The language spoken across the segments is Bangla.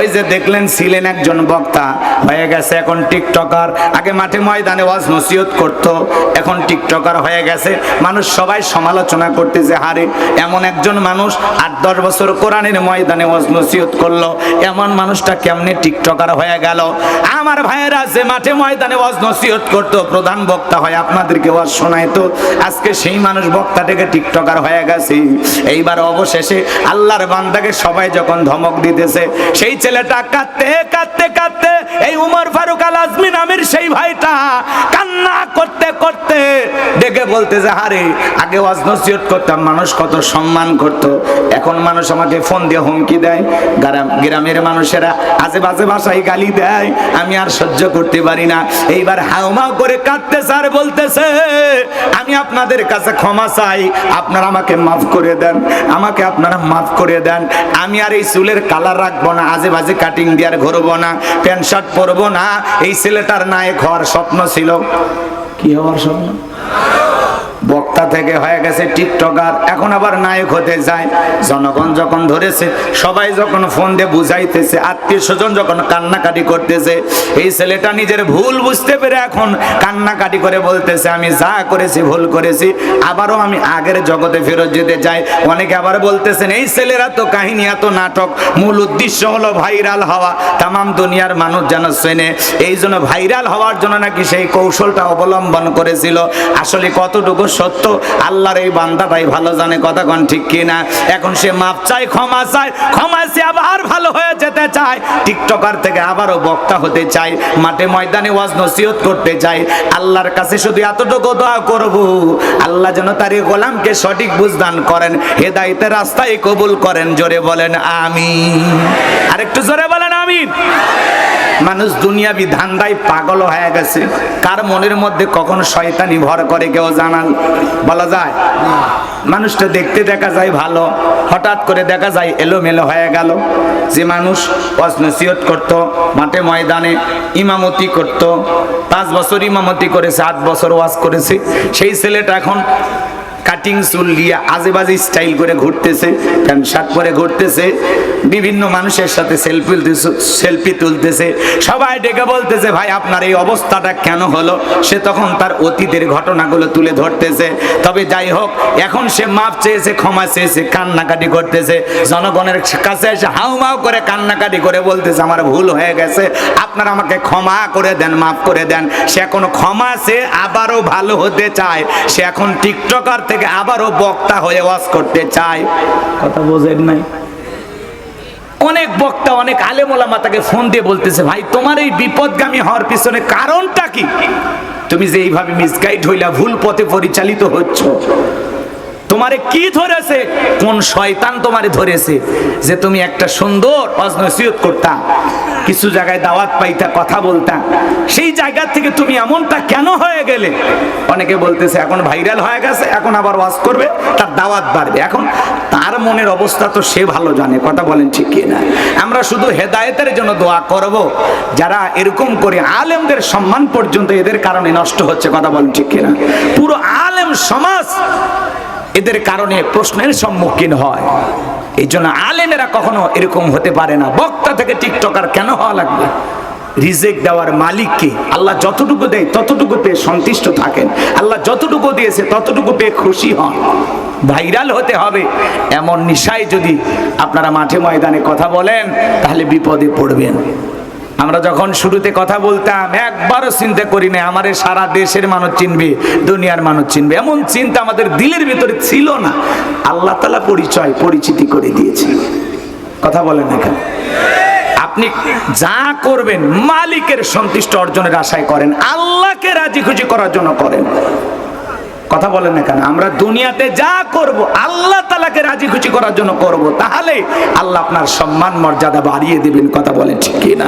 ওই যে দেখলেন ছিলেন একজন বক্তা, হয়ে গেছে এখন টিকটকার। আগে মাঠে ময়দানে ওয়াজ নসিহত করতো, এখন টিকটকার হয়ে গেছে। মানুষ সবাই সমালোচনা করতেছে, হারে এমন একজন মানুষ 8-10 বছর কোরআনের ময়দানে ওয়াজ নসিহত করলো, এমন মানুষটা কেমনে টিকটকার হয়ে গেল? আমার ভাইয়েরা, যে মাঠে ময়দানে ওয়াজ নসিহত করতো, প্রধান বক্তা হয়, আপনাদেরকে ওয়াজ শোনাইতো, আজকে সেই মানুষ বক্তা থেকে টিকটকার হয়ে গেছে। এইবার অবশেষে আল্লাহর বান্দাকে সবাই যখন ধমক দিতেছে, সেই ছেলেটা কাঁদতে কাঁদতে কাঁদতে, এই উমর ফারুক আল আজমি নামের সেই ভাইটা কান্না করতে করতে দেখে বলতেছে, হারে আগে ওয়াজ নসিহত করতাম, মানুষ কত সম্মান করত, এখন মানুষ আমাকে ফোন দিয়ে হুমকি দেয়, গ্রামের মানুষেরা আজে বাজে ভাষায় গালি দেয়, আমি আর সহ্য করতে পারি না। এইবার হাউমাউ করে কাঁদতেছে আর বলতেছে, আমি আপনাদের কাছে ক্ষমা চাই, আপনারা আমাকে মাফ করে দেন, আমাকে আপনারা মাফ করে দেন। আমি আর এই চুলের কালার রাখবো না, আজে বাজে কাটিং দিয়ে আর ঘুরবো না, প্যান্ট শার্ট পরবো না। এই ছেলেটার নায়ক হওয়ার স্বপ্ন ছিল। কি হওয়ার স্বপ্ন? বক্তা থেকে হয়ে গেছে টিকটকার, এখন আবার নায়ক হতে যায়। জনগণ যখন ধরেছে, সবাই যখন ফোন দিয়ে বুঝাইতেছে, আত্মীয় স্বজন যখন কান্নাকাটি করতেছে, এই ছেলেটা নিজের ভুল বুঝতে পেরে এখন কান্নাকাটি করে বলতেছে, আমি যা করেছি ভুল করেছি, আবারও আমি আগের জগতে ফেরত যেতে চাই। অনেকে আবার বলতেছেন, এই ছেলেরা তো কাহিনী, এত নাটক, মূল উদ্দেশ্য হলো ভাইরাল হওয়া, তামাম দুনিয়ার মানুষ যেন চেনে, এই জন্য ভাইরাল হওয়ার জন্য নাকি সেই কৌশলটা অবলম্বন করেছিল। আসলে কতটুকু সত্য আল্লাহর এই বান্দাটাই ভালো জানে, কথা কোন ঠিক কিনা? এখন সে মাপ চাই, ক্ষমা চাই, ক্ষমা সে আবার ভালো হয়ে যেতে চায়, টিকটকার থেকে আবারও বক্তা হতে চাই, মাঠে ময়দানে ওয়াজ নসিহত করতে চাই। আল্লাহর কাছে শুধু এতটুকু দোয়া করব, আল্লাহ যেন তার এই গোলামকে সঠিক বুঝদান করেন, হেদায়েতের রাস্তায় কবুল করেন। জোরে বলেন আমিন। আরেকটু জোরে বলেন আমিন। মানুষ দুনিয়াবি ধান্দায় পাগল হয়ে গেছে। কার মনের মধ্যে কখন শয়তানি ভর করে কেউ জানান বলা যায়? মানুষটা দেখতে দেখা যায় ভালো, হঠাৎ করে দেখা যায় এলোমেলো হয়ে গেল। যে মানুষ ওয়াজ নসিহত করত, মাঠে ময়দানে ইমামতি করত, 5 বছর ইমামতি করেছে, 8 বছর ওয়াজ করেছে, সেই ছেলেটা এখন কাটিং চুল দিয়ে আজে বাজে স্টাইল করে ঘুরতেছে, প্যান্ট শার্ট পরে ঘুরতেছে, বিভিন্ন মানুষের সাথে সেলফি তুলতেছে, সবাই ডেকে বলতেছে, ভাই আপনার এই অবস্থাটা কেন হলো? সে তখন তার অতীতের ঘটনাগুলো তুলে ধরতেছে। তবে যাই হোক, এখন সে মাপ চেয়েছে, ক্ষমা চেয়েছে, কান্নাকাটি করতেছে, জনগণের কাছে এসে হাউমাউ করে কান্নাকাটি করে বলতেছে, আমার ভুল হয়ে গেছে, আপনারা আমাকে ক্ষমা করে দেন, মাফ করে দেন। সে এখন ক্ষমা চেয়ে আবারও ভালো হতে চায়, সে এখন টিকটকার থেকে আবারও বক্তা হয়ে ওয়াজ করতে চায়। কথা বোঝেন নাই? অনেক বক্তা, অনেক আলেম ওলামা তাকে ফোন দিয়ে বলতেছে, ভাই তোমার এই বিপদগামী হওয়ার পিছনে কারণটা কি? তুমি যে এইভাবে মিসগাইড হইলা, ভুল পথে পরিচালিত হচ্ছ, তোমারে কি ধরেছে? কোন শয়তান তোমারে ধরেছে যে তুমি একটা সুন্দর ওয়াজ নসিহত করতা, কিছু জায়গায় দাওয়াত পাইতা, কথা বলতা, সেই জায়গা থেকে তুমি এমনটা কেন হয়ে গেলে? অনেকে বলতেছে এখন ভাইরাল হয়ে গেছে, এখন আবার ওয়াজ করবে, তার দাওয়াত বাড়বে। এখন তার মনের অবস্থা তো সে ভালো জানে, কথা বলেন ঠিক কিনা? আমরা শুধু হেদায়েতের জন্য দোয়া করব, যারা এরকম করে আলেমদের সম্মান পর্যন্ত এদের কারণে নষ্ট হচ্ছে, কথা বলেন ঠিক কিনা? পুরো আলেম সমাজ এদের কারণে প্রশ্নের সম্মুখীন হয়। এই জন্য আলেমেরা কখনো এরকম হতে পারে না। বক্তা থেকে টিকটকার কেন হওয়া লাগবে? রিজেক্ট দেওয়ার মালিককে আল্লাহ যতটুকু দেয় ততটুকু পেয়ে সন্তুষ্ট থাকেন, আল্লাহ যতটুকু দিয়েছে ততটুকু পেয়ে খুশি হন। ভাইরাল হতে হবে এমন নিশায় যদি আপনারা মাঠে ময়দানে কথা বলেন, তাহলে বিপদে পড়বেন। আমরা যখন শুরুতে কথা বলতাম, একবারও চিন্তা করি না আমারে সারা দেশের মানুষ চিনবে, দুনিয়ার মানুষ চিনবে, এমন চিন্তা আমাদের দিলের ভিতরে ছিল না। আল্লাহ তাআলা পরিচিতি করে দিয়েছে। কথা বলেন না কেন? আপনি যা করবেন মালিকের সন্তুষ্ট অর্জনের আশায় করেন, আল্লাহকে রাজি খুশি করার জন্য করেন। কথা বলেন না কেন? আমরা দুনিয়াতে যা করব আল্লাহ তাআলাকে রাজি খুশি করার জন্য করব, তাহলে আল্লাহ আপনার সম্মান মর্যাদা বাড়িয়ে দিবেন। কথা বলেন ঠিক কি না?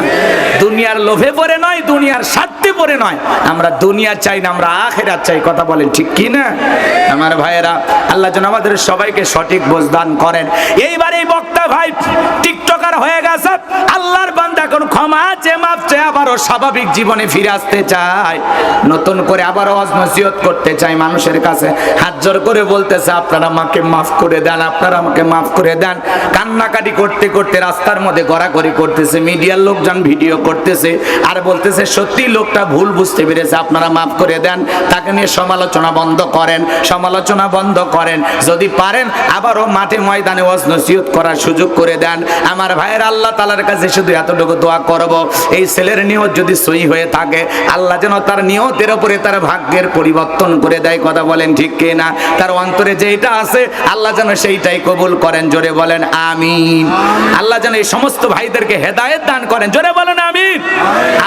দুনিয়ার লোভে পড়ে নয়, দুনিয়ার স্বার্থে পড়ে নয়, আমরা দুনিয়া চাই না, আমরা আখিরাত চাই। কথা বলেন ঠিক কি না? আমার ভাইয়েরা, আল্লাহ যেন আমাদের সবাইকে সঠিক বুঝদান করেন। এইবার এই বক্তা ভাই টিকটকার হয়ে গেছে, আল্লাহর বান্দা এখন ক্ষমা চেয়ে মাফ চেয়ে আবারও স্বাভাবিক জীবনে ফিরে আসতে চায়, নতুন করে আবারও ওয়াজ নসিহত করতে চায়, মানুষের কাছে হাত জোর করে বলতেছে আপনারা আমাকে মাফ করে দেন, আপনারা আমাকে মাফ করে দেন। কান্নাকাটি করতে করতে রাস্তার মধ্যে গড়াগড়ি করতেছে, মিডিয়ার লোকজন ভিডিও করতেছে আর বলতেছে সত্যি লোকটা ভুল বুঝতে পেরেছে, আপনারা মাফ করে দেন। তাকে নিয়ে সমালোচনা বন্ধ করেন, সমালোচনা বন্ধ করেন। যদি পারেন আবারও মাঠে ময়দানে ওয়াজ নসিহত করার সুযোগ করে দেন। আমার ভাইয়ের আল্লাহ তাআলার কাছে শুধু এতটুকু দোয়া করব, এই ছেলের নিয়ত যদি সহি হয়ে থাকে আল্লাহ যেন তার নিয়তের উপরে তার ভাগ্যের পরিবর্তন করে দেয়। কথা বলেন ঠিক কি না? তার অন্তরে যেটা আছে আল্লাহ যেন সেইটাই কবুল করেন। জোরে বলেন আমিন। আল্লাহ যেন এই সমস্ত ভাইদেরকে হেদায়েত দান করেন। জোরে বলেন আমিন।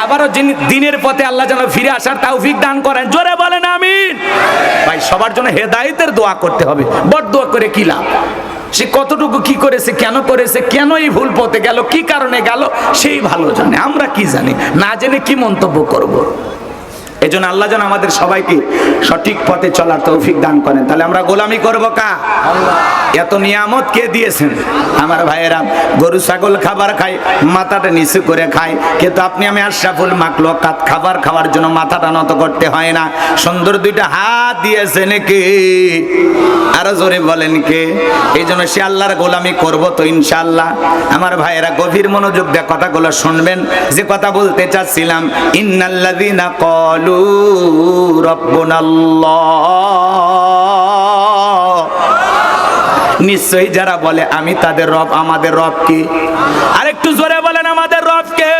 আবারও দিনের পথে আল্লাহ যেন ফিরে আসার তৌফিক দান করেন। জোরে বলেন আমিন। ভাই সবার জন্য হেদায়েতের দোয়া করতে হবে, বড় দোয়া করে কি লাভ? সে কতটুকু কি করেছে, কেন করেছে, কেন এই ভুল পথে গেল, কি কারণে গেল সেই ভালো জানে, আমরা কি জানি? না জেনে কি মন্তব্য করব? এজন্য আল্লাহ যেন আমাদের সবাইকে সঠিক পথে চলার তৌফিক দান করেন। তাহলে আমরা গোলামি করব কার? আল্লাহ। এত নিয়ামত কে দিয়েছেন? আমার ভাইয়েরা গরু ছাগল খাবার খায়, মাথাটা নিচু করে খায়, কিন্তু আপনি আমি আশরাফুল মাখলুকাত খাবার খাওয়ার জন্য মাথাটা নত করতে হয় না। সুন্দর দুইটা হাত দিয়েছেন কে? আরো জোরে বলেন কে? এই জন্য সে আল্লাহর গোলামি করব তো ইনশাআল্লাহ। আমার ভাইয়েরা গভীর মনোযোগ দিয়ে কথাগুলো শুনবেন। যে কথা বলতে চাচ্ছিলাম, ইন্নাল্লাযীনা ক্বালু রাব্বুনাল্লাহ, নিশ্চয়ই যারা বলে আমি তাদের রব, আমাদের রব কি? আরেকটু জোরে বলেন আমাদের রব কে?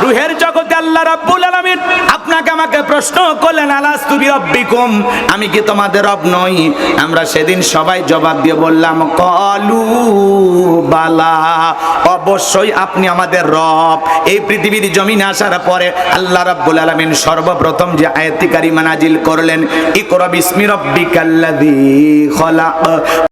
রূহের জগতে আল্লাহ রাব্বুল আলামিন আপনাকে আমাকে প্রশ্ন করলেন আলাস্তু বিরাব্বিকুম, আমি কি তোমাদের রব নই? আমরা সেদিন সবাই জবাব দিয়ে বললাম ক্বালু বালা, অবশ্যই আপনি আমাদের রব। এই পৃথিবীর জমিনে আসার পরে আল্লাহ রাব্বুল আলামিন সর্বপ্রথম যে আয়াতি কারিমা নাজিল করলেন, ইকরা বিসমি রাব্বিকাল্লাযী খলাক।